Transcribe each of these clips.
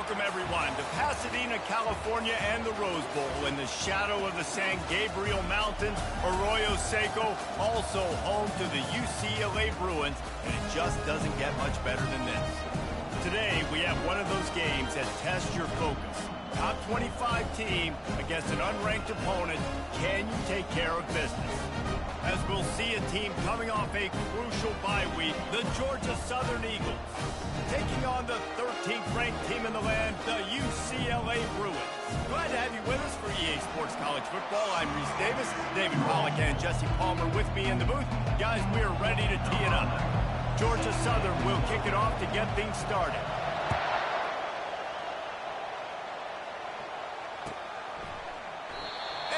Welcome, everyone, to Pasadena, California, and the Rose Bowl in the shadow of the San Gabriel Mountains. Arroyo Seco, also home to the UCLA Bruins, and it just doesn't get much better than this. Today, we have one of those games that tests your focus. Top 25 team against an unranked opponent. Can you take care of business? As we'll see a team coming off a crucial bye week, the Georgia Southern Eagles, taking on the 13th ranked team in the land, the UCLA Bruins. Glad to have you with us for EA Sports College Football. I'm Reese Davis, David Pollack and Jesse Palmer with me in the booth. Guys, we are ready to tee it up. Georgia Southern will kick it off to get things started.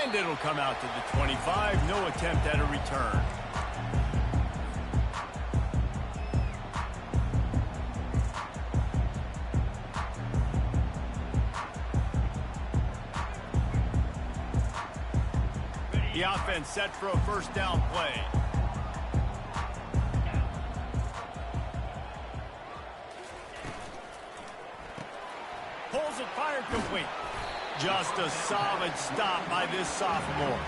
And it'll come out to the 25. No attempt at a return. The offense set for a first down play. Pulls it, fired complete. Just a solid stop by this sophomore.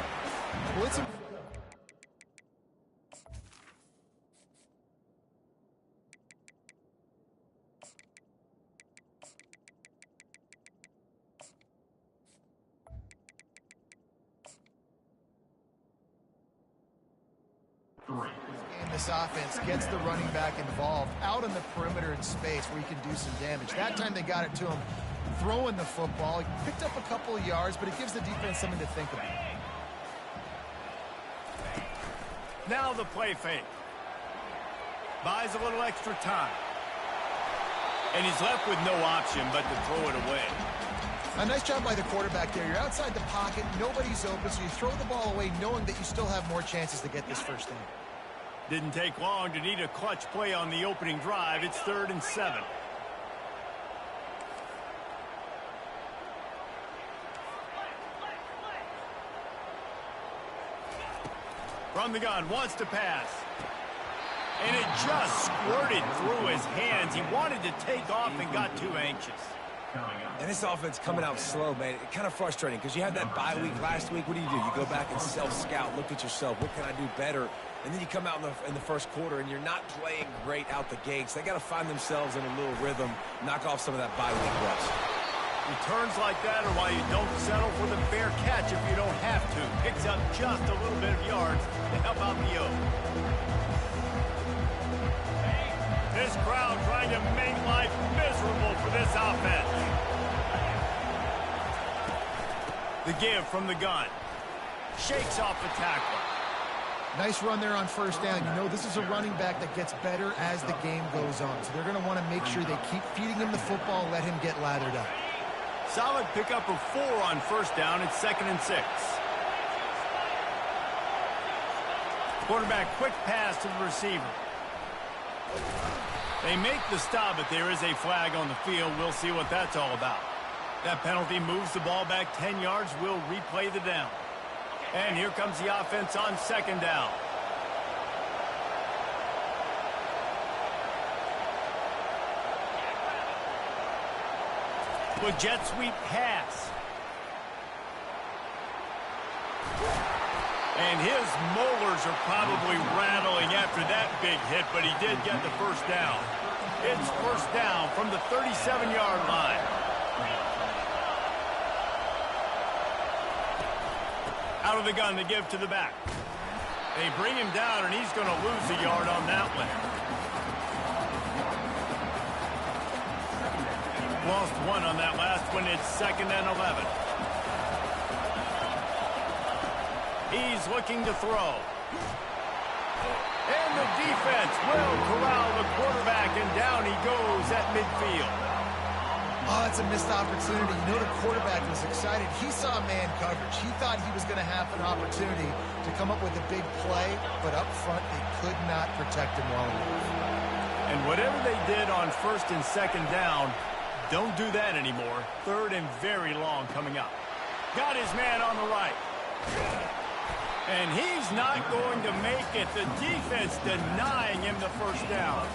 This offense gets the running back involved out on the perimeter in space where he can do some damage. That time they got it to him throwing the football. He picked up a couple of yards, but it gives the defense something to think about. Now the play fake. Buys a little extra time. And he's left with no option but to throw it away. A nice job by the quarterback there. You're outside the pocket, nobody's open, so you throw the ball away knowing that you still have more chances to get this first down. Didn't take long to need a clutch play on the opening drive. It's 3rd and 7. From the gun, wants to pass. And it just squirted through his hands. He wanted to take off and got too anxious. And this offense coming out slow, man. It's kind of frustrating because you had that bye week last week. What do? You go back and self-scout, look at yourself. What can I do better? And then you come out in the first quarter, and you're not playing great out the gates. They got to find themselves in a little rhythm, knock off some of that bye week rust. Returns like that are why you don't settle for the fair catch if you don't have to. Picks up just a little bit of yards to help out the O. This crowd trying to make life miserable for this offense. The give from the gun. Shakes off the tackle. Nice run there on first down. You know this is a running back that gets better as the game goes on. So they're going to want to make sure they keep feeding him the football, let him get lathered up. Solid pickup of 4 on first down. It's 2nd and 6. Quarterback quick pass to the receiver. They make the stop, but there is a flag on the field. We'll see what that's all about. That penalty moves the ball back 10 yards. We'll replay the down. And here comes the offense on 2nd down. With jet sweep pass. And his molars are probably rattling after that big hit, but he did get the first down. It's first down from the 37-yard line. Out of the gun to give to the back. They bring him down, and he's going to lose a yard on that one. Lost 1 on that last one. It's 2nd and 11. He's looking to throw. And the defense will corral the quarterback, and down he goes at midfield. Oh, it's a missed opportunity. You know the quarterback was excited. He saw man coverage. He thought he was going to have an opportunity to come up with a big play, but up front they could not protect him well enough. And whatever they did on 1st and 2nd down, don't do that anymore. 3rd and very long coming up. Got his man on the right. And he's not going to make it. The defense denying him the first down.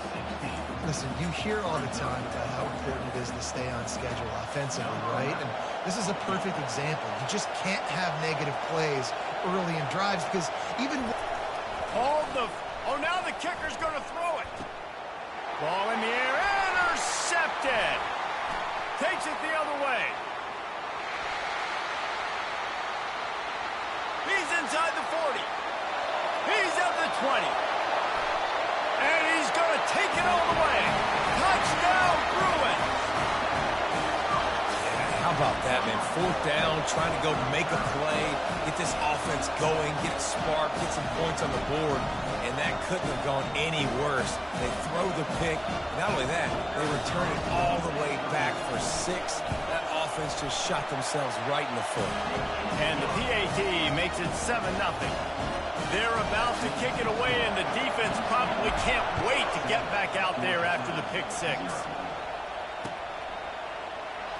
Listen, you hear all the time about how important it is to stay on schedule offensively, right? And this is a perfect example. You just can't have negative plays early in drives because even... Oh, now the kicker's going to throw it. Ball in the air, intercepted. Takes it the other way. He's inside the 40. He's at the 20. And he's going to take it all the way. Touchdown, Bruins. How about that, man? 4th down, trying to go make a play, get this offense going, get it sparked, get some points on the board, and that couldn't have gone any worse. They throw the pick. Not only that, they return it all the way back for 6. That offense just shot themselves right in the foot. And the PAT makes it 7-0. They're about to kick it away, and the defense probably can't wait to get back out there after the pick 6.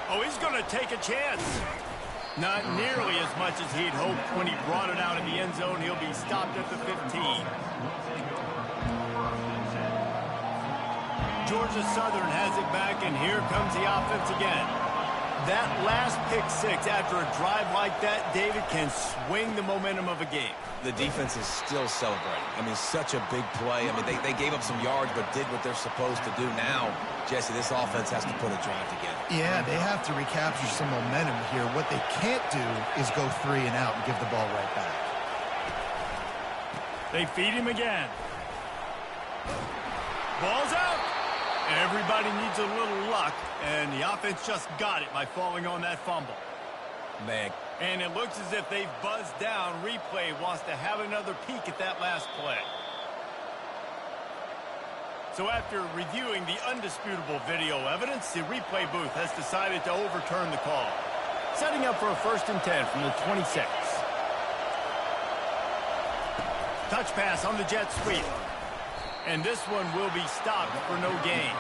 Oh, he's going to take a chance. Not nearly as much as he'd hoped when he brought it out of the end zone. He'll be stopped at the 15. Georgia Southern has it back, and here comes the offense again. That last pick 6 after a drive like that, David, can swing the momentum of a game. The defense is still celebrating. I mean, such a big play. I mean, they gave up some yards but did what they're supposed to do. Now, Jesse, this offense has to put a drive together. Yeah, they have to recapture some momentum here. What they can't do is go 3 and out and give the ball right back. They feed him again. Ball's out. Everybody needs a little luck, and the offense just got it by falling on that fumble. Man. And it looks as if they've buzzed down. Replay wants to have another peek at that last play. So after reviewing the undisputable video evidence, the replay booth has decided to overturn the call. Setting up for a 1st and 10 from the 26. Touch pass on the jet sweep. And this one will be stopped for no gain.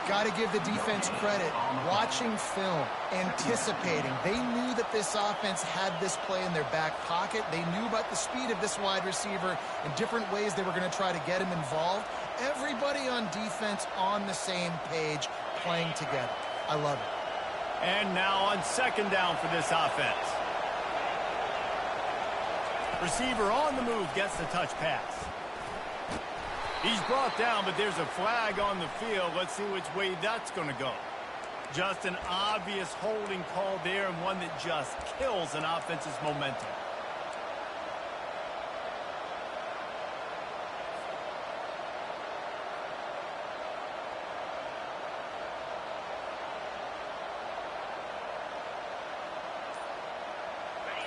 Got to give the defense credit. Watching film, anticipating. They knew that this offense had this play in their back pocket. They knew about the speed of this wide receiver and different ways they were going to try to get him involved. Everybody on defense on the same page, playing together. I love it. And now on 2nd down for this offense. Receiver on the move gets the touch pass. He's brought down, but there's a flag on the field. Let's see which way that's going to go. Just an obvious holding call there, and one that just kills an offense's momentum.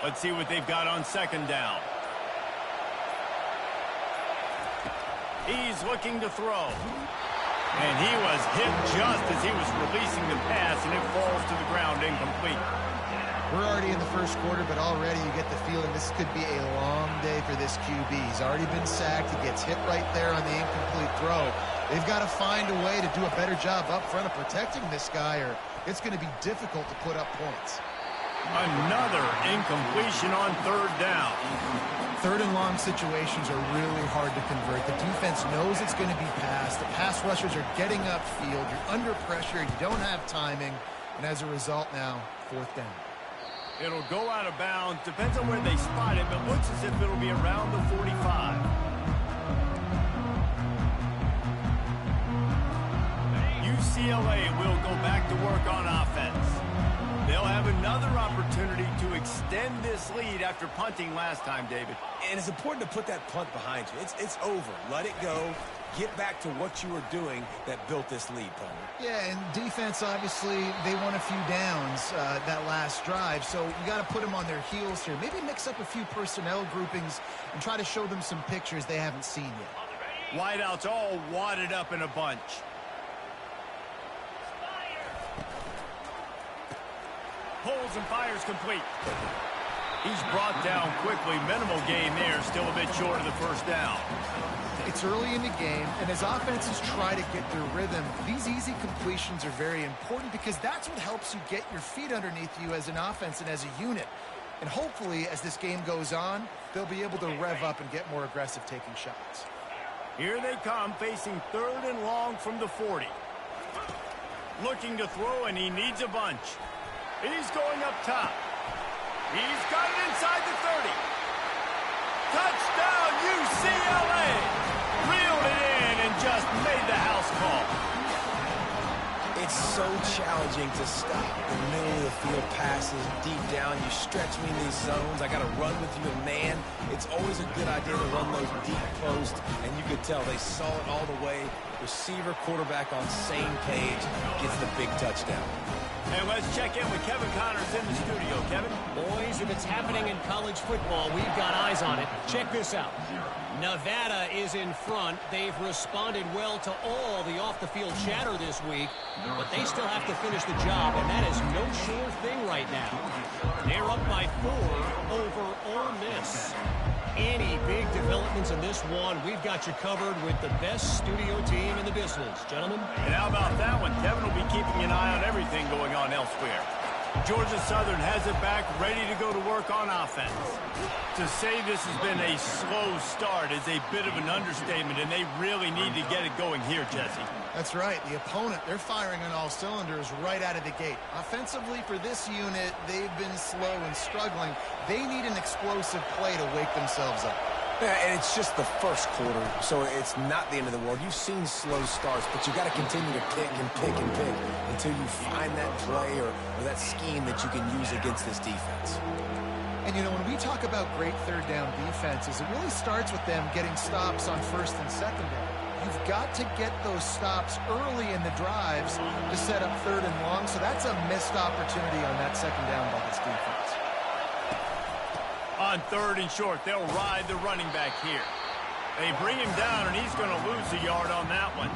Let's see what they've got on 2nd down. He's looking to throw. And he was hit just as he was releasing the pass, and it falls to the ground incomplete. We're already in the 1st quarter, but already you get the feeling this could be a long day for this QB. He's already been sacked. He gets hit right there on the incomplete throw. They've got to find a way to do a better job up front of protecting this guy, or it's going to be difficult to put up points. Another incompletion on 3rd down. 3rd and long situations are really hard to convert. The defense knows it's going to be passed. The pass rushers are getting upfield. You're under pressure. You don't have timing. And as a result now, 4th down. It'll go out of bounds. Depends on where they spot it, but looks as if it'll be around the 45. UCLA will go back to work on offense. They'll have another opportunity to extend this lead after punting last time, David. And it's important to put that punt behind you. It's over. Let it go. Get back to what you were doing that built this lead, Palmer. Yeah, and defense, obviously, they won a few downs that last drive, so you got to put them on their heels here. Maybe mix up a few personnel groupings and try to show them some pictures they haven't seen yet. Wideouts all wadded up in a bunch. Pulls and fires complete. He's brought down quickly. Minimal gain there. Still a bit short of the 1st down. It's early in the game, and as offenses try to get their rhythm, these easy completions are very important because that's what helps you get your feet underneath you as an offense and as a unit. And hopefully, as this game goes on, they'll be able to rev up and get more aggressive taking shots. Here they come, facing 3rd and long from the 40. Looking to throw, and he needs a bunch. He's going up top. He's got it inside the 30. Touchdown, UCLA! Reeled it in and just made the house call. It's so challenging to stop the middle of the field passes deep down. You stretch me in these zones. I got to run with you in man. It's always a good idea to run those deep posts, and you could tell they saw it all the way. Receiver, quarterback on same page, gets the big touchdown. And let's check in with Kevin Connors in the studio. Kevin? Boys, if it's happening in college football, we've got eyes on it. Check this out. Nevada is in front. They've responded well to all the off-the-field chatter this week, but they still have to finish the job, and that is no sure thing right now. They're up by 4 over Ole Miss. Any big developments in this one, we've got you covered with the best studio team in the business. Gentlemen? And how about that one? Kevin will be keeping an eye on everything going on elsewhere. Georgia Southern has it back, ready to go to work on offense. To say this has been a slow start is a bit of an understatement, and they really need to get it going here, Jesse. That's right. The opponent, they're firing on all cylinders right out of the gate. Offensively, for this unit, they've been slow and struggling. They need an explosive play to wake themselves up. Yeah, and it's just the first quarter, so it's not the end of the world. You've seen slow starts, but you got to continue to pick and pick and pick until you find that play or that scheme that you can use against this defense. And, you know, when we talk about great third down defenses, it really starts with them getting stops on first and second down. You've got to get those stops early in the drives to set up 3rd and long, so that's a missed opportunity on that second down by this defense. On 3rd and short, they'll ride the running back here. They bring him down, and he's going to lose a yard on that one.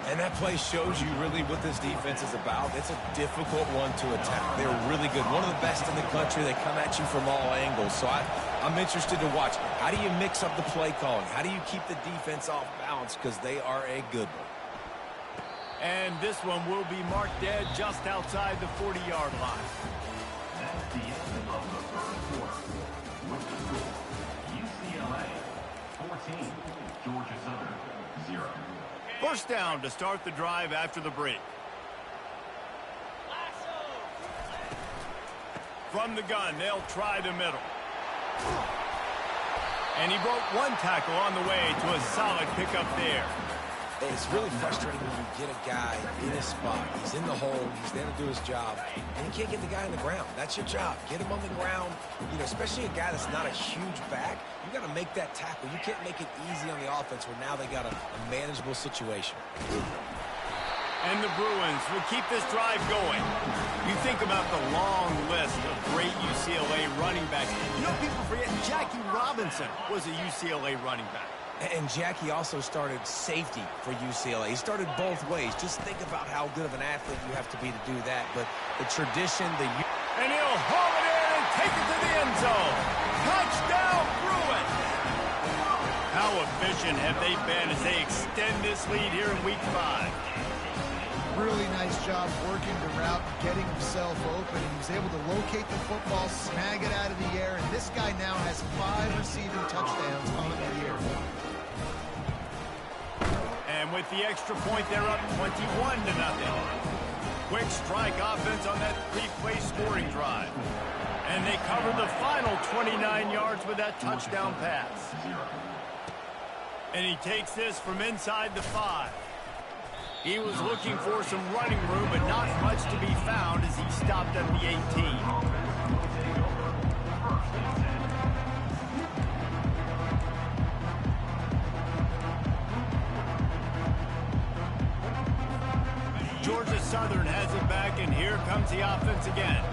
And that play shows you really what this defense is about. It's a difficult one to attack. They're really good. One of the best in the country. They come at you from all angles. So I'm interested to watch. How do you mix up the play calling? How do you keep the defense off balance? Because they are a good one. And this one will be marked dead just outside the 40-yard line. That's the end of the first quarter. With the score, UCLA 14, Georgia Southern 0. First down to start the drive after the break. From the gun, they'll try the middle. And he broke one tackle on the way to a solid pickup there. It's really frustrating when you get a guy in his spot. He's in the hole. He's there to do his job. And you can't get the guy on the ground. That's your job. Get him on the ground. You know, especially a guy that's not a huge back. You got to make that tackle. You can't make it easy on the offense where now they got a manageable situation. And the Bruins will keep this drive going. You think about the long list of great UCLA running backs. You know, people forget Jackie Robinson was a UCLA running back. And Jackie also started safety for UCLA. He started both ways. Just think about how good of an athlete you have to be to do that. But the tradition, And he'll haul it in and take it to the end zone. Touchdown, Bruins! How efficient have they been as they extend this lead here in Week 5? Really nice job working the route, getting himself open. He was able to locate the football, snag it out of the air, and this guy now has 5 receiving touchdowns on the year. And with the extra point, they're up 21-0. Quick strike offense on that 3-play scoring drive. And they cover the final 29 yards with that touchdown pass. And he takes this from inside the 5. He was looking for some running room, but not much to be found as he stopped at the 18. Georgia Southern has it back, and here comes the offense again.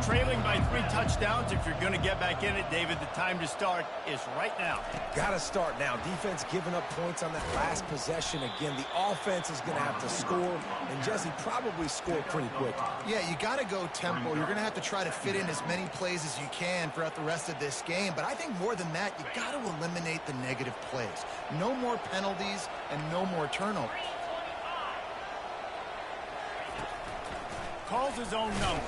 Trailing by 3 touchdowns. If you're going to get back in it, David, the time to start is right now. got to start now. Defense giving up points on that last possession. Again, the offense is going to have to score, and Jesse probably score pretty quick. Yeah, you got to go tempo. You're going to have to try to fit in as many plays as you can throughout the rest of this game. But I think more than that, you got to eliminate the negative plays. No more penalties and no more turnovers. Calls his own number.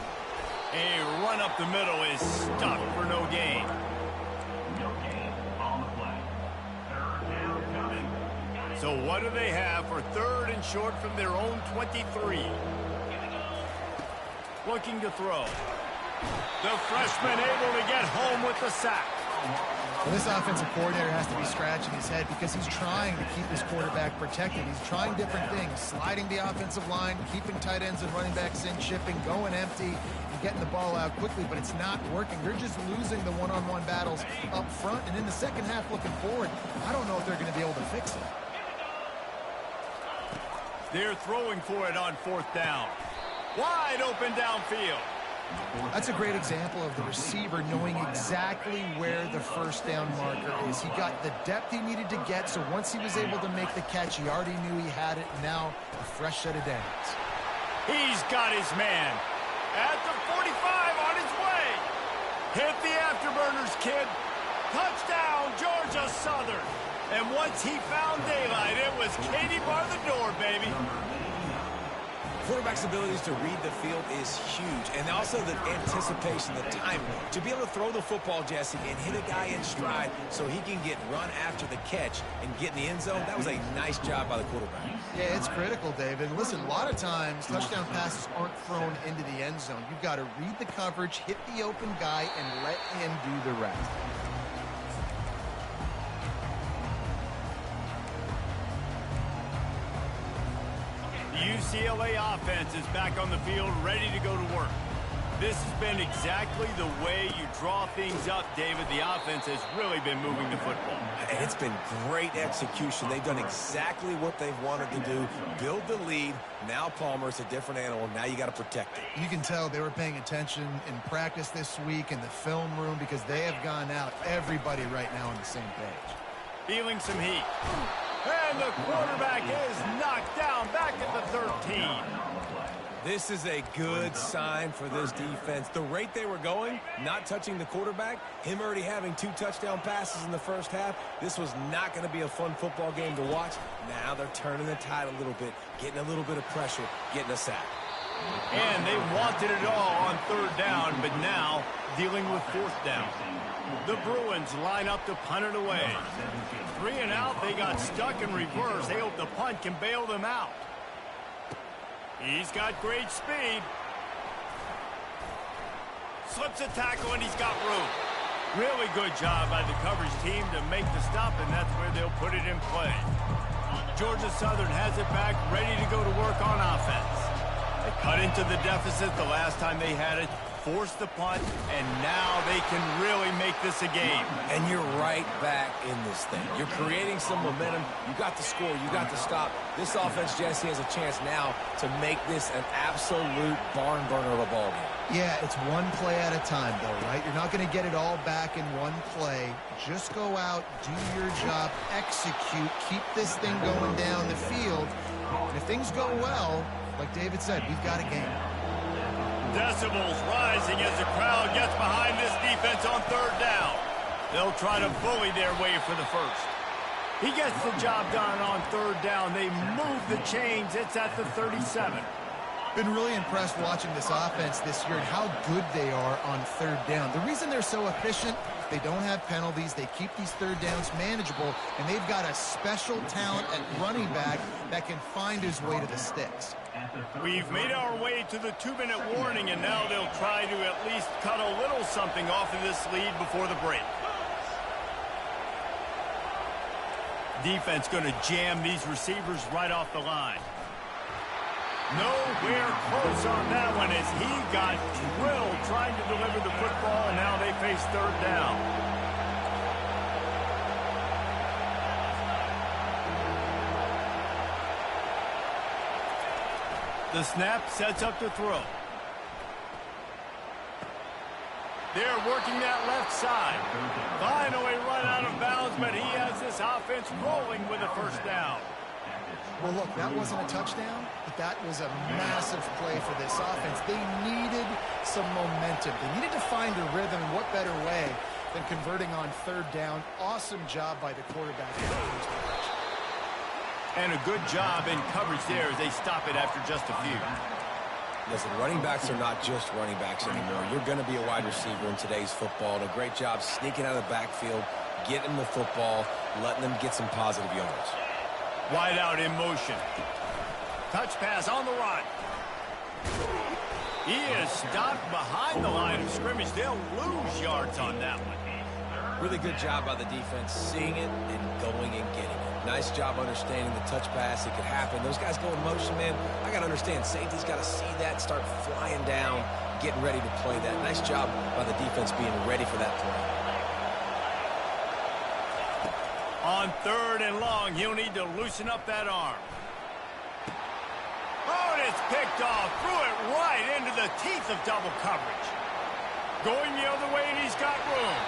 A run up the middle is stuck for no gain. No gain on the play. Third down coming. So what do they have for 3rd and short from their own 23? Looking to throw. The freshman able to get home with the sack. Well, this offensive coordinator has to be scratching his head because he's trying to keep his quarterback protected. He's trying different things, sliding the offensive line, keeping tight ends and running backs in, chipping, going empty, and getting the ball out quickly, but it's not working. They're just losing the one-on-one battles up front, and in the second half looking forward, I don't know if they're going to be able to fix it. They're throwing for it on 4th down. Wide open downfield. That's a great example of the receiver knowing exactly where the first down marker is. He got the depth he needed to get, so once he was able to make the catch, he already knew he had it. Now, a fresh set of downs. He's got his man. At the 45 on his way. Hit the afterburners, kid. Touchdown, Georgia Southern. And once he found daylight, it was Katie bar the door, baby. Quarterback's abilities to read the field is huge, and also the anticipation, the timing. To be able to throw the football, Jesse, and hit a guy in stride so he can get run after the catch and get in the end zone, that was a nice job by the quarterback. Yeah, it's critical, David. Listen, a lot of times touchdown passes aren't thrown into the end zone. You've got to read the coverage, hit the open guy, and let him do the rest. The UCLA offense is back on the field, ready to go to work. This has been exactly the way you draw things up, David. The offense has really been moving the football. And it's been great execution. They've done exactly what they've wanted to do, build the lead. Now Palmer's a different animal. Now you got to protect it. You can tell they were paying attention in practice this week in the film room because they have gone out, everybody right now on the same page. Feeling some heat. And the quarterback is knocked down back at the 13. This is a good sign for this defense. The rate they were going, not touching the quarterback, him already having 2 touchdown passes in the first half, this was not going to be a fun football game to watch. Now they're turning the tide a little bit, getting a little bit of pressure, getting a sack. And they wanted it all on 3rd down, but now dealing with 4th down. The Bruins line up to punt it away. 3 and out, they got stuck in reverse. They hope the punt can bail them out. He's got great speed. Slips a tackle, and he's got room. Really good job by the coverage team to make the stop, and that's where they'll put it in play. Georgia Southern has it back, ready to go to work on offense. They cut into the deficit the last time they had it, forced the punt, and now they can really make this a game. And you're right back in this thing. You're creating some momentum. You got the score. You got the stop. This offense, Jesse, has a chance now to make this an absolute barn burner of a ball game. Yeah, it's one play at a time, though, right? You're not going to get it all back in one play. Just go out, do your job, execute, keep this thing going down the field. And if things go well, like David said, we've got a game. Decibels rising as the crowd gets behind this defense on 3rd down. They'll try to bully their way for the first. He gets the job done on 3rd down. They move the chains. It's at the 37. Been really impressed watching this offense this year and how good they are on 3rd down. The reason they're so efficient, they don't have penalties. They keep these 3rd downs manageable, and they've got a special talent at running back that can find his way to the sticks. We've made our way to the 2-minute warning, and now they'll try to at least cut a little something off of this lead before the break. Defense going to jam these receivers right off the line. Nowhere close on that one as he got drilled trying to deliver the football, and now they face 3rd down. The snap sets up to throw. They're working that left side. Finally run out of bounds, but he has this offense rolling with a 1st down. Well, look, that wasn't a touchdown, but that was a massive play for this offense. They needed some momentum. They needed to find a rhythm, and what better way than converting on 3rd down. Awesome job by the quarterback. And a good job in coverage there as they stop it after just a few. Listen, running backs are not just running backs anymore. You're going to be a wide receiver in today's football, and a great job sneaking out of the backfield, getting the football, letting them get some positive yards. Wide out in motion. Touch pass on the run. He is stopped behind the line of scrimmage. They'll lose yards on that one. Really good job by the defense seeing it and going and getting it. Nice job understanding the touch pass. It could happen. Those guys go in motion, man. I got to understand. Safety's got to see that, start flying down, getting ready to play that. Nice job by the defense being ready for that play. On 3rd and long, he'll need to loosen up that arm. Oh, and it's picked off. Threw it right into the teeth of double coverage. Going the other way, and he's got room.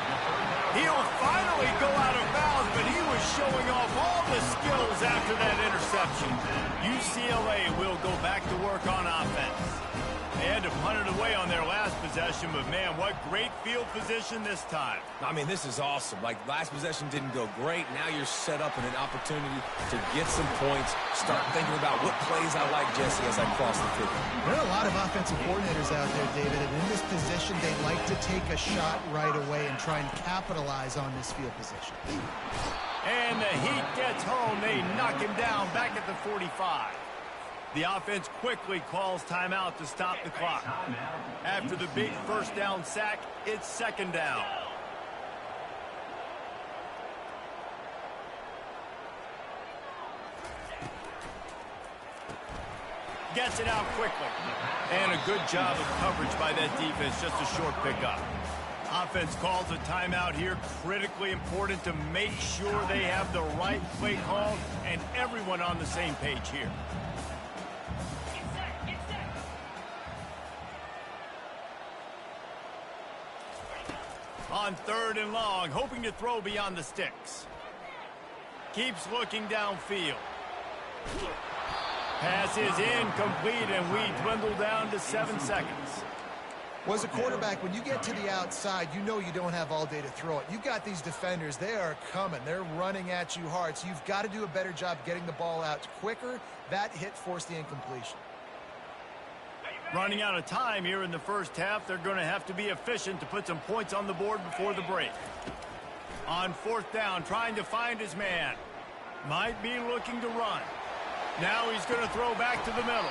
He'll finally go out of bounds, but he was showing off all the skills after that interception. UCLA will go back to work on offense. They had to punt it away on their last possession, but, man, what great field position this time. I mean, this is awesome. Like, last possession didn't go great. Now you're set up in an opportunity to get some points, start thinking about what plays I like, Jesse, as I cross the field. There are a lot of offensive coordinators out there, David, and in this position, they like to take a shot right away and try and capitalize on this field position. And the heat gets home. They knock him down back at the 45. The offense quickly calls timeout to stop the clock. After the big first down sack, it's 2nd down. Gets it out quickly. And a good job of coverage by that defense, just a short pickup. Offense calls a timeout here. Critically important to make sure they have the right play call and everyone on the same page here. On 3rd and long, hoping to throw beyond the sticks. Keeps looking downfield. Pass is incomplete, and we dwindle down to 7 seconds. Well, as a quarterback, when you get to the outside, you know you don't have all day to throw it. You've got these defenders. They are coming. They're running at you hard, so you've got to do a better job getting the ball out quicker. That hit forced the incompletion. Running out of time here in the first half. They're going to have to be efficient to put some points on the board before the break. On 4th down, trying to find his man. Might be looking to run. Now he's going to throw back to the middle.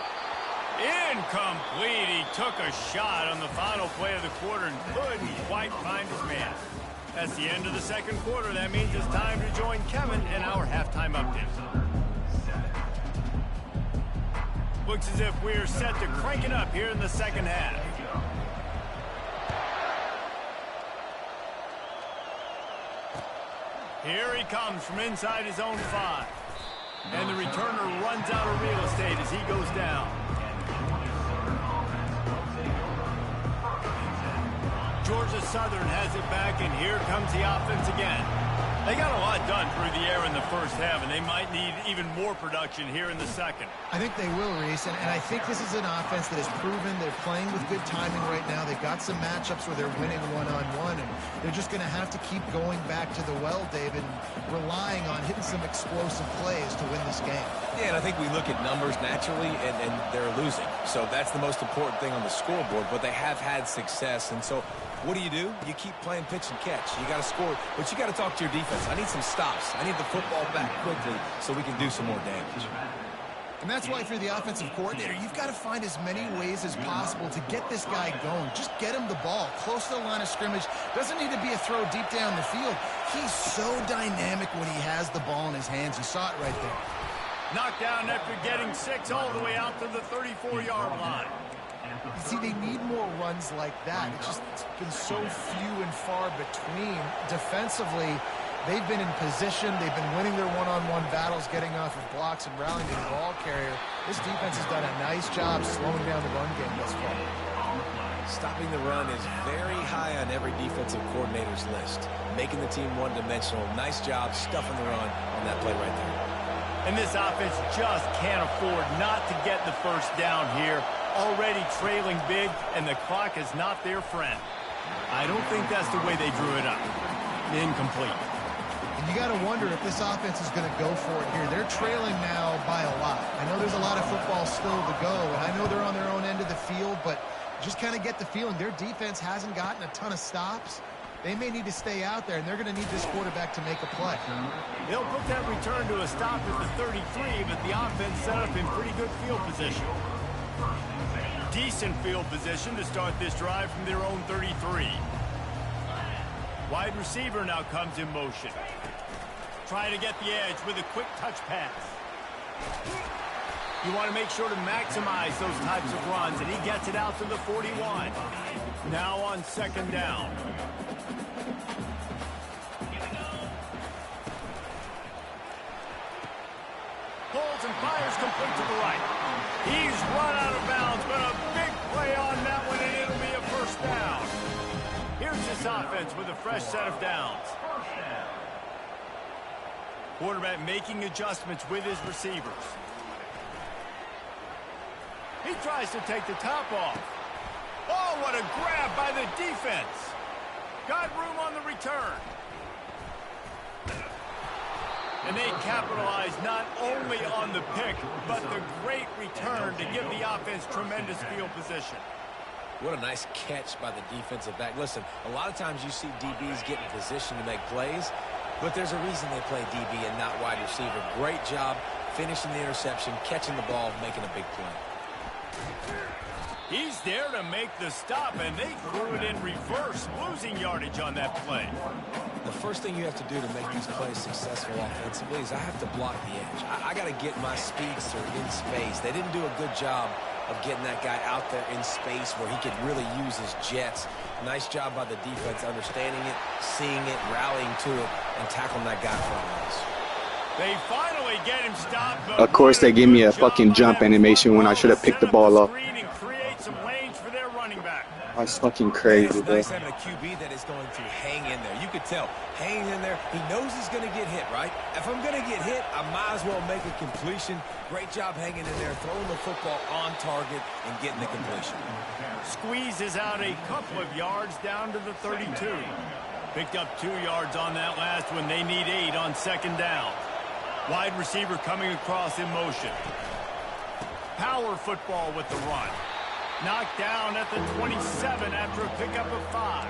Incomplete. He took a shot on the final play of the quarter and couldn't quite find his man. That's the end of the 2nd quarter. That means it's time to join Kevin in our halftime update. Looks as if we're set to crank it up here in the 2nd half. Here he comes from inside his own 5. And the returner runs out of real estate as he goes down. Georgia Southern has it back, and here comes the offense again. They got a lot done through the air in the first half, and they might need even more production here in the 2nd. I think they will, Reese, and I think this is an offense that has proven they're playing with good timing right now. They've got some matchups where they're winning one-on-one, and they're just going to have to keep going back to the well, David, and relying on hitting some explosive plays to win this game. Yeah, and I think we look at numbers naturally, and they're losing. So that's the most important thing on the scoreboard, but they have had success, and so what do? You keep playing pitch and catch. You got to score, but you got to talk to your defense. I need some stops. I need the football back quickly so we can do some more damage. And that's why, if you're the offensive coordinator, you've got to find as many ways as possible to get this guy going. Just get him the ball close to the line of scrimmage. Doesn't need to be a throw deep down the field. He's so dynamic when he has the ball in his hands. You saw it right there. Knocked down after getting 6 all the way out to the 34-yard line. See, they need more runs like that. It's been so few and far between. Defensively, they've been in position. They've been winning their one-on-one battles, getting off of blocks and rallying the ball carrier. This defense has done a nice job slowing down the run game thus far. Stopping the run is very high on every defensive coordinator's list. Making the team one-dimensional. Nice job stuffing the run on that play right there. And this offense just can't afford not to get the first down here. Already trailing big, and the clock is not their friend. I don't think that's the way they drew it up. Incomplete. And you got to wonder if this offense is going to go for it here. They're trailing now by a lot. I know there's a lot of football still to go, and I know they're on their own end of the field, but just kind of get the feeling their defense hasn't gotten a ton of stops. They may need to stay out there, and they're going to need this quarterback to make a play. They'll put that return to a stop at the 33, but the offense set up in pretty good field position. Decent field position to start this drive from their own 33. Wide receiver now comes in motion. Trying to get the edge with a quick touch pass. You want to make sure to maximize those types of runs, and he gets it out to the 41. Now on second down. Pulls and fires complete to the right. He's run out of bounds, but a big play on that one, and it'll be a first down. Here's this offense with a fresh set of downs. Quarterback making adjustments with his receivers. He tries to take the top off. Oh, what a grab by the defense. Got room on the return. And they capitalize not only on the pick, but the great return to give the offense tremendous field position. What a nice catch by the defensive back. Listen, a lot of times you see DBs get in position to make plays, but there's a reason they play DB and not wide receiver. Great job finishing the interception, catching the ball, making a big play. He's there to make the stop, and they threw it in reverse, losing yardage on that play. The first thing you have to do to make these plays successful offensively is I have to block the edge. I got to get my speedster in space. They didn't do a good job of getting that guy out there in space where he could really use his jets. Nice job by the defense, understanding it, seeing it, rallying to it, and tackling that guy for us. They finally get him stopped. Of course, they give me a fucking jump animation when I should have picked the ball up. That's fucking crazy, bro. It's nice having a QB that is going to hang in there. You could tell, hanging in there, he knows he's going to get hit, right? If I'm going to get hit, I might as well make a completion. Great job hanging in there, throwing the football on target and getting the completion. Squeezes out a couple of yards down to the 32. Picked up 2 yards on that last one. They need 8 on second down. Wide receiver coming across in motion. Power football with the run. Knocked down at the 27 after a pickup of 5.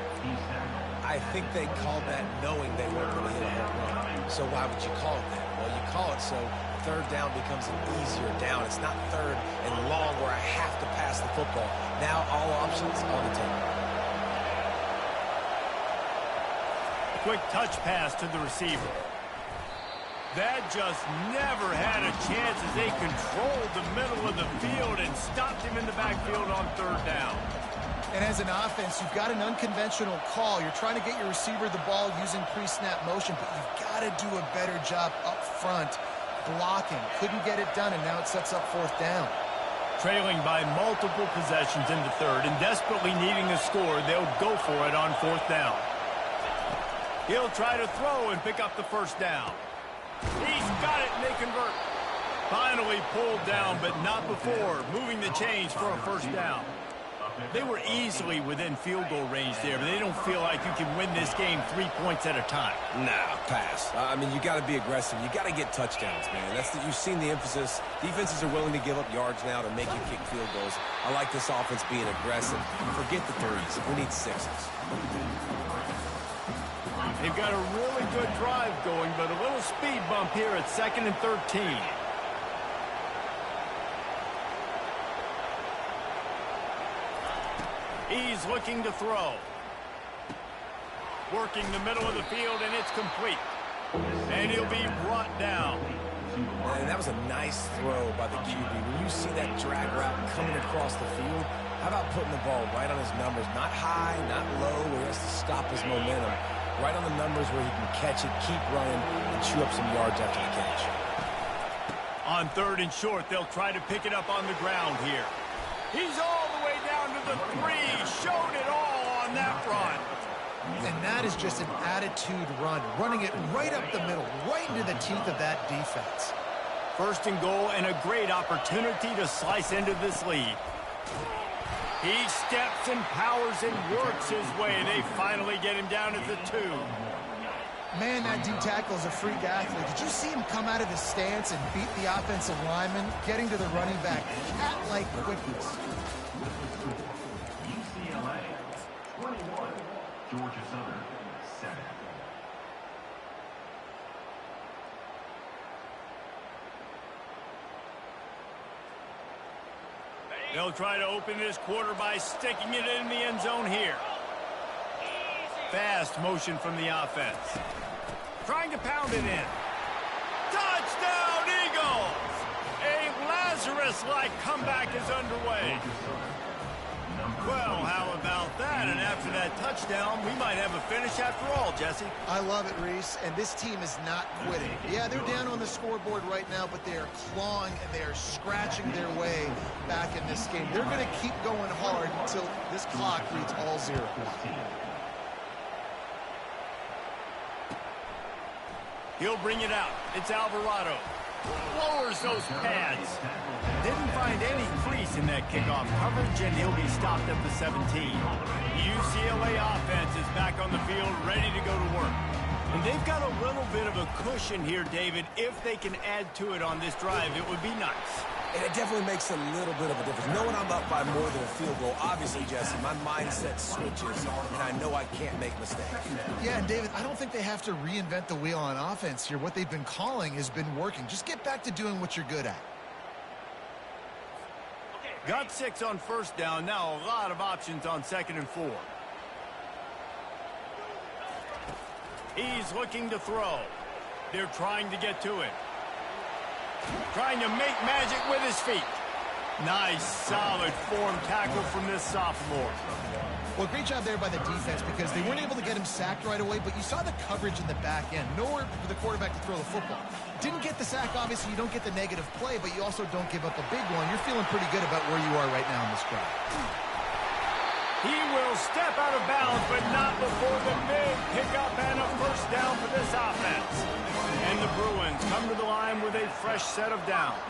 I think they called that knowing they weren't going to hit a home run. So why would you call it that? Well, you call it so third down becomes an easier down. It's not third and long where I have to pass the football. Now all options on the table. Quick touch pass to the receiver. That just never had a chance as they controlled the middle of the field and stopped him in the backfield on third down. And as an offense, you've got an unconventional call. You're trying to get your receiver the ball using pre-snap motion, but you've got to do a better job up front blocking. Couldn't get it done, and now it sets up fourth down. Trailing by multiple possessions in the third and desperately needing a score, they'll go for it on fourth down. He'll try to throw and pick up the first down. He's got it, and they convert. Finally pulled down, but not before moving the chains for a first down. They were easily within field goal range there, but they don't feel like you can win this game 3 points at a time. Nah, pass. I mean, you got to be aggressive. You got to get touchdowns, man. You've seen the emphasis. Defenses are willing to give up yards now to make you kick field goals. I like this offense being aggressive. Forget the threes. We need sixes. They've got a really good drive going, but a little speed bump here at 2nd and 13. He's looking to throw. Working the middle of the field, and it's complete. And he'll be brought down. Man, that was a nice throw by the QB. When you see that drag route coming across the field, how about putting the ball right on his numbers? Not high, not low, where he has to stop his momentum. Right on the numbers where he can catch it, keep running, and chew up some yards after the catch. On 3rd and short, they'll try to pick it up on the ground here. He's all the way down to the 3. Showed it all on that run. And that is just an attitude run, running it right up the middle, right into the teeth of that defense. 1st and goal, and a great opportunity to slice into this lead. He steps and powers and works his way. They finally get him down at the 2. Man, that D-tackle is a freak athlete. Did you see him come out of his stance and beat the offensive lineman, getting to the running back? Cat-like quickness. UCLA, 21. Georgia Southern, 7. They'll try to open this quarter by sticking it in the end zone here. Fast motion from the offense. Trying to pound it in. Touchdown, Eagles! A Lazarus-like comeback is underway. Well, how about that? And after that touchdown, we might have a finish after all, Jesse. I love it, Reese, and this team is not quitting. Yeah, they're down on the scoreboard right now, but they are clawing and they are scratching their way back in this game. They're going to keep going hard until this clock reads all zero. He'll bring it out. It's Alvarado. Lowers those pads. Didn't find any crease in that kickoff coverage, and he'll be stopped at the 17. UCLA offense is back on the field, ready to go to work. And they've got a little bit of a cushion here, David. If they can add to it on this drive, it would be nice. And it definitely makes a little bit of a difference. Knowing I'm up by more than a field goal, obviously, Jesse, my mindset switches, and I know I can't make mistakes. Yeah, and David, I don't think they have to reinvent the wheel on offense here. What they've been calling has been working. Just get back to doing what you're good at. Got 6 on first down. Now a lot of options on 2nd and 4. He's looking to throw. They're trying to get to it. Trying to make magic with his feet. Nice, solid form tackle from this sophomore. Well, great job there by the defense because they weren't able to get him sacked right away, but you saw the coverage in the back end. Nowhere for the quarterback to throw the football. Didn't get the sack, obviously. You don't get the negative play, but you also don't give up a big one. You're feeling pretty good about where you are right now in this drive. He will step out of bounds, but not before the big pickup and a first down for this offense. And the Bruins come to the line with a fresh set of downs.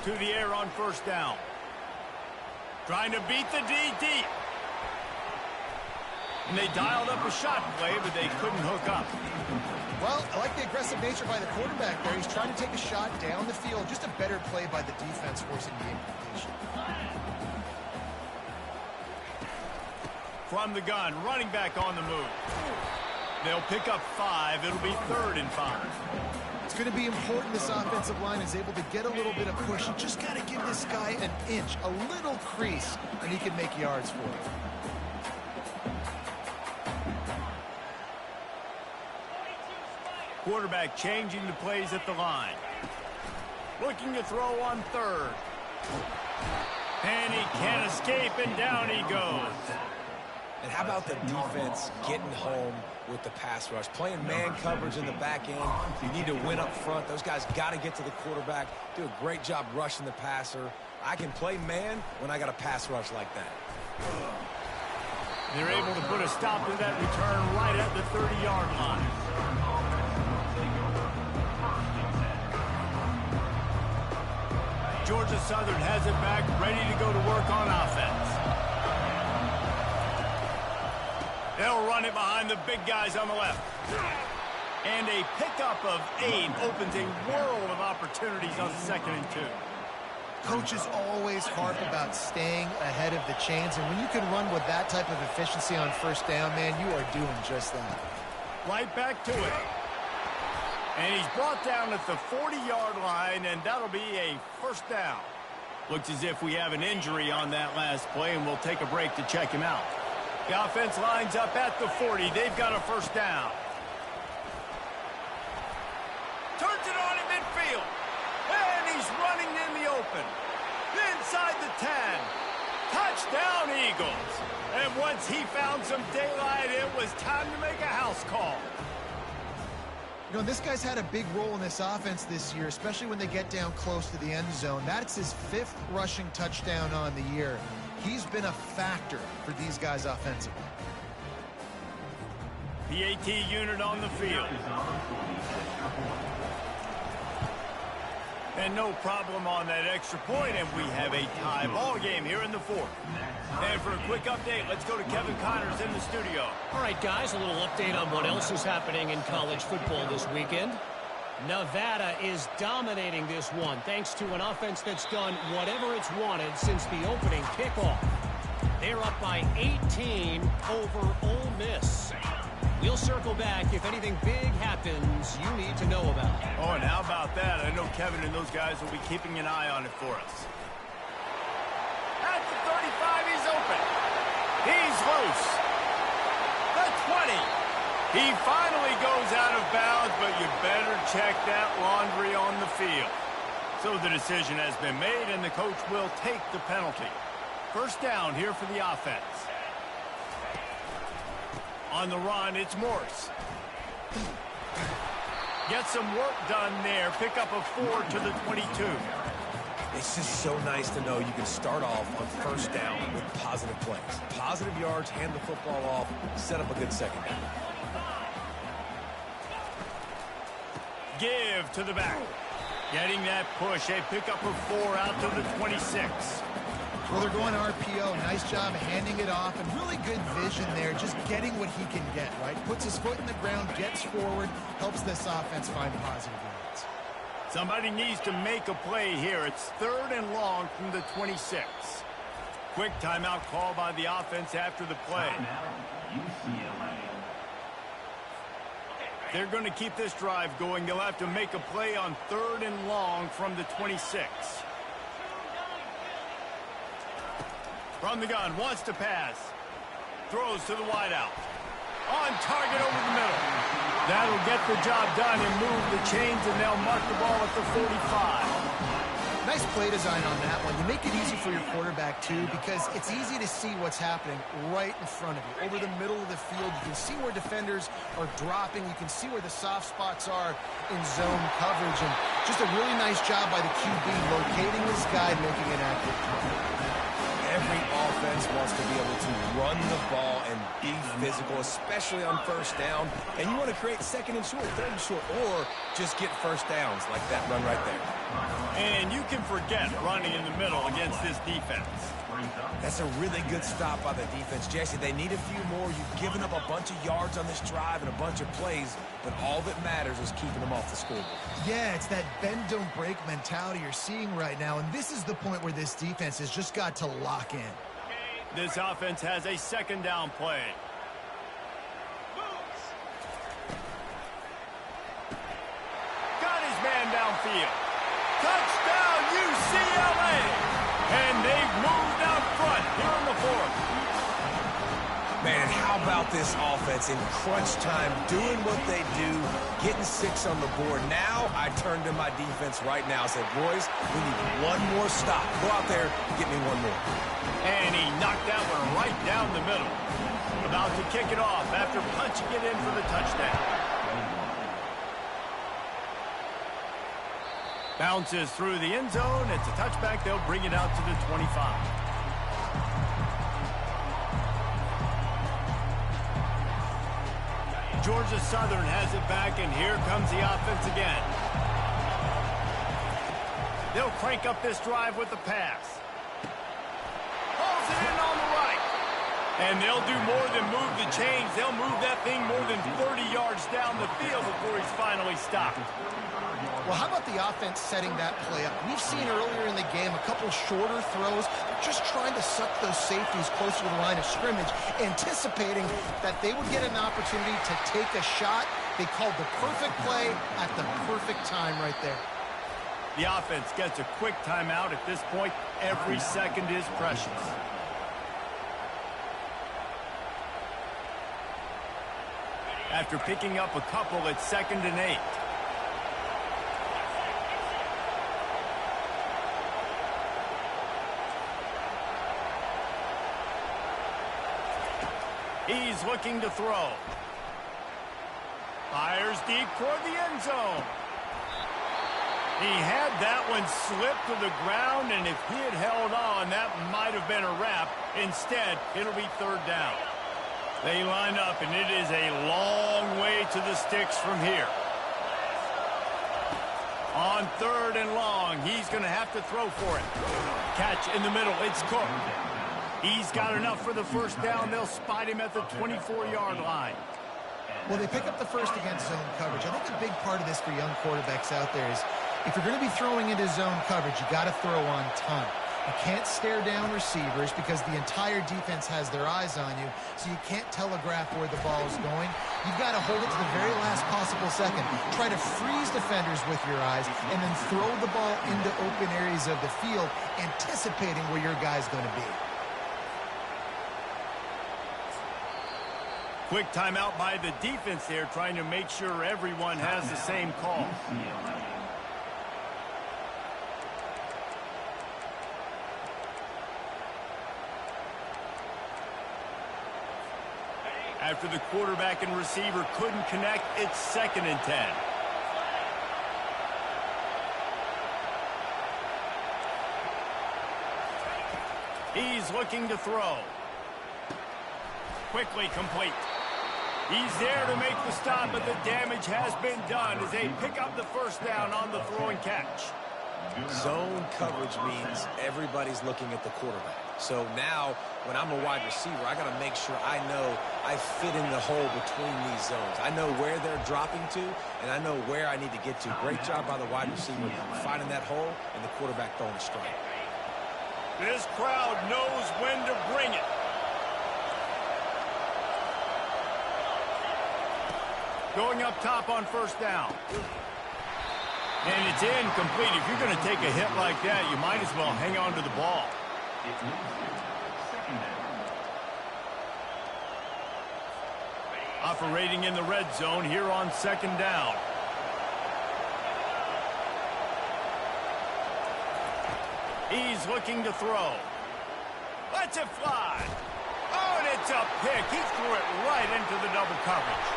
To the air on first down. Trying to beat the D deep. And they dialed up a shot play, but they couldn't hook up. Well, I like the aggressive nature by the quarterback there. He's trying to take a shot down the field. Just a better play by the defense forcing the incompletion. From the gun, running back on the move. They'll pick up 5. It'll be 3rd and 5. It's going to be important this offensive line is able to get a little bit of push. You just got to give this guy an inch, a little crease, and he can make yards for you. Quarterback changing the plays at the line. Looking to throw on 3rd. And he can't escape, and down he goes. And how about the defense getting home with the pass rush? Playing man coverage in the back end. You need to win up front. Those guys got to get to the quarterback. Do a great job rushing the passer. I can play man when I got a pass rush like that. They're able to put a stop to that return right at the 30-yard line. Georgia Southern has it back, ready to go to work on offense. They'll run it behind the big guys on the left. And a pickup of 8 opens a world of opportunities on 2nd and 2. Coaches always harp about staying ahead of the chains, and when you can run with that type of efficiency on first down, man, you are doing just that. Right back to it. And he's brought down at the 40-yard line, and that'll be a first down. Looks as if we have an injury on that last play, and we'll take a break to check him out. The offense lines up at the 40. They've got a first down. Turns it on in midfield. And he's running in the open. Inside the 10. Touchdown, Eagles. And once he found some daylight, it was time to make a house call. You know, this guy's had a big role in this offense this year, especially when they get down close to the end zone. That's his 5th rushing touchdown on the year. He's been a factor for these guys offensively. PAT unit on the field. And no problem on that extra point, and we have a tie ball game here in the 4th. And for a quick update, let's go to Kevin Connors in the studio. All right, guys, a little update on what else is happening in college football this weekend. Nevada is dominating this one thanks to an offense that's done whatever it's wanted since the opening kickoff. They're up by 18 over Ole Miss. We'll circle back if anything big happens you need to know about. Oh, and how about that? I know Kevin and those guys will be keeping an eye on it for us. At the 35, he's open. He's loose. The 20. He finally goes out of bounds, but you better check that laundry on the field. So the decision has been made, and the coach will take the penalty. First down here for the offense. On the run, it's Morse. Get some work done there. Pick up a 4 to the 22. It's just so nice to know you can start off on first down with positive plays. Positive yards, hand the football off, set up a good second down. Give to the back. Getting that push. They pick up a 4 out to the 26. Well, they're going RPO. Nice job handing it off, and really good vision there, just getting what he can get, right? Puts his foot in the ground, gets forward, helps this offense find positive yards. Somebody needs to make a play here. It's 3rd and long from the 26. Quick timeout call by the offense after the play. UCLA. They're going to keep this drive going. They'll have to make a play on 3rd and long from the 26. From the gun, wants to pass. Throws to the wideout. On target over the middle. That'll get the job done and move the chains, and they'll mark the ball at the 45. Nice play design on that one. You make it easy for your quarterback, too, because it's easy to see what's happening right in front of you. Over the middle of the field, you can see where defenders are dropping. You can see where the soft spots are in zone coverage. And just a really nice job by the QB locating this guy and making an accurate throw. Every offense wants to be able to run the ball and be physical, especially on first down. And you want to create 2nd and short, 3rd and short, or just get first downs like that run right there. And you can forget running in the middle against this defense. That's a really good stop by the defense. Jesse, they need a few more. You've given up a bunch of yards on this drive and a bunch of plays, but all that matters is keeping them off the scoreboard. Yeah, it's that bend, don't break mentality you're seeing right now, and this is the point where this defense has just got to lock in. This offense has a 2nd down play. Got his man downfield. Touchdown, UCLA! And they've moved out front here in the 4th. Man, how about this offense in crunch time, doing what they do, getting 6 on the board. Now I turn to my defense right now and said, boys, we need one more stop. Go out there, get me one more. And he knocked that one right down the middle. About to kick it off after punching it in for the touchdown. Bounces through the end zone. It's a touchback. They'll bring it out to the 25. Georgia Southern has it back, and here comes the offense again. They'll crank up this drive with the pass. Pulls it in on the right. And they'll do more than move the chains. They'll move that thing more than 30 yards down the field before he's finally stopped. Well, how about the offense setting that play up? We've seen earlier in the game a couple shorter throws, just trying to suck those safeties closer to the line of scrimmage, anticipating that they would get an opportunity to take a shot. They called the perfect play at the perfect time right there. The offense gets a quick timeout. At this point, every second is precious. After picking up a couple, it's 2nd and 8. He's looking to throw. Fires deep toward the end zone. He had that one slip to the ground, and if he had held on, that might have been a wrap. Instead, it'll be 3rd down. They line up, and it is a long way to the sticks from here. On 3rd and long, he's going to have to throw for it. Catch in the middle. It's Cook. He's got enough for the first down. They'll spot him at the 24-yard line. Well, they pick up the first against zone coverage. I think a big part of this for young quarterbacks out there is if you're going to be throwing into zone coverage, you got to throw on time. You can't stare down receivers because the entire defense has their eyes on you, so you can't telegraph where the ball is going. You've got to hold it to the very last possible second. Try to freeze defenders with your eyes and then throw the ball into open areas of the field, anticipating where your guy's going to be. Quick timeout by the defense there, trying to make sure everyone has the same call. After the quarterback and receiver couldn't connect, it's 2nd and 10. He's looking to throw. Quickly complete. He's there to make the stop, but the damage has been done as they pick up the first down on the throw and catch. Zone coverage means everybody's looking at the quarterback. So now, when I'm a wide receiver, I got to make sure I know I fit in the hole between these zones. I know where they're dropping to, and I know where I need to get to. Great job by the wide receiver finding that hole and the quarterback throwing a strike. This crowd knows when to bring it. Going up top on first down. And it's incomplete. If you're going to take a hit like that, you might as well hang on to the ball. Operating in the red zone here on 2nd down. He's looking to throw. Lets it fly. Oh, and it's a pick. He threw it right into the double coverage.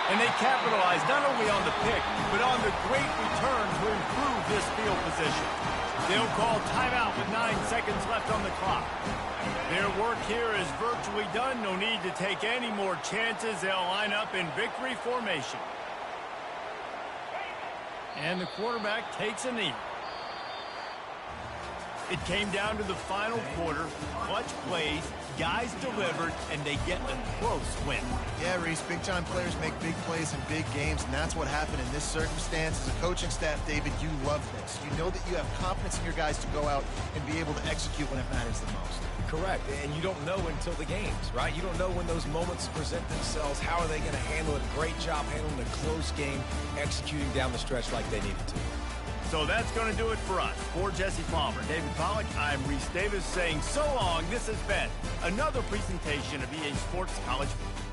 And they capitalized not only on the pick, but on the great return to improve this field position. They'll call timeout with 9 seconds left on the clock. Their work here is virtually done. No need to take any more chances. They'll line up in victory formation. And the quarterback takes a knee. It came down to the final quarter. Clutch plays, guys delivered, and they get a close win. Yeah, Reese, big-time players make big plays in big games, and that's what happened in this circumstance. As a coaching staff, David, you love this. You know that you have confidence in your guys to go out and be able to execute when it matters the most. Correct, and you don't know until the games, right? You don't know when those moments present themselves. How are they going to handle it? Great job handling a close game, executing down the stretch like they needed to. So that's going to do it for us. For Jesse Palmer, David Pollack, I'm Reese Davis saying so long. This has been another presentation of EA Sports College Football.